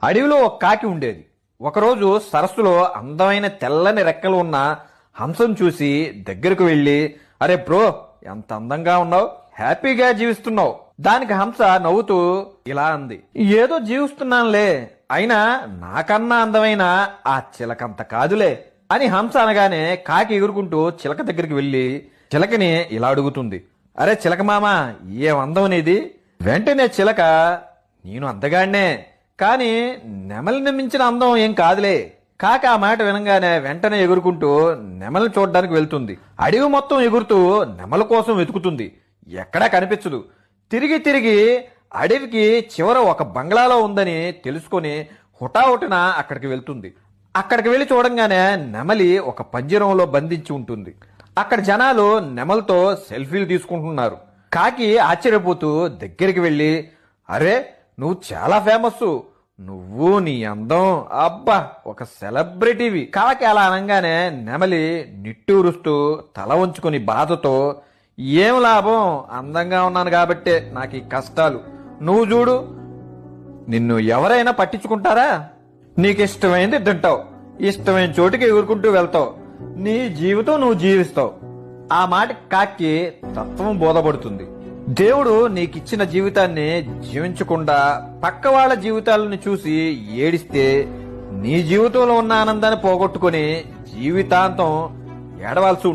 అడవిలో ఒక కాకి ఉండేది. ఒకరోజు సరస్సులో అందమైన తెల్లని రెక్కలు ఉన్న హంసను చూసి దగ్గరకు వెళ్లి, అరే బ్రో, ఎంత అందంగా ఉన్నావు, హ్యాపీగా జీవిస్తున్నావు. దానికి హంస నవ్వుతూ ఇలా అంది, ఏదో జీవిస్తున్నానులే, అయినా నాకన్నా అందమైన ఆ చిలకంత కాదులే అని హంస అనగానే కాకి ఎగురుకుంటూ చిలక దగ్గరికి వెళ్లి చిలకని ఇలా అడుగుతుంది, అరే చిలక మామా, ఏం అందం నీది? వెంటనే చిలక, నేను అందగాడినే, కాని నెమలిని మించిన అందం ఏం కాదులే. కాకి ఆ మాట వినగానే వెంటనే ఎగురుకుంటూ నెమలిని చూడడానికి వెళ్తుంది. అడవి మొత్తం ఎగురుతూ నెమల కోసం వెతుకుతుంది. ఎక్కడా కనిపించదు. తిరిగి తిరిగి అడవికి చివర ఒక బంగ్లాలో ఉందని తెలుసుకొని హుటాహుటిన అక్కడికి వెళ్తుంది. అక్కడికి వెళ్లి చూడంగానే నెమలి ఒక పంజరంలో బంధించి ఉంటుంది. అక్కడ జనాలు నెమలతో సెల్ఫీలు తీసుకుంటున్నారు. కాకి ఆశ్చర్యపోతూ దగ్గరికి వెళ్లి, అరే నువ్వు చాలా ఫేమస్, నువ్వు నీ అందం, అబ్బా ఒక సెలబ్రిటీవి. కాకి అలా అనగానే నెమలి నిట్టూరుస్తూ తల వంచుకొని బాధతో, ఏం లాభం, అందంగా ఉన్నాను కాబట్టే నాకు ఈ కష్టాలు. నువ్వు చూడు, నిన్ను ఎవరైనా పట్టించుకుంటారా? నీకు ఇష్టమైంది తింటావు, ఇష్టమైన చోటుకి ఎగురుకుంటూ వెళ్తావు, నీ జీవితం నువ్వు జీవిస్తావు. ఆ మాట కాకి తత్వం బోధపడుతుంది. దేవుడు నీకిచ్చిన జీవితాన్ని జీవించకుండా పక్క వాళ్ళ జీవితాలను చూసి ఏడిస్తే నీ జీవితంలో ఉన్న ఆనందాన్ని పోగొట్టుకుని జీవితాంతం ఏడవాల్సి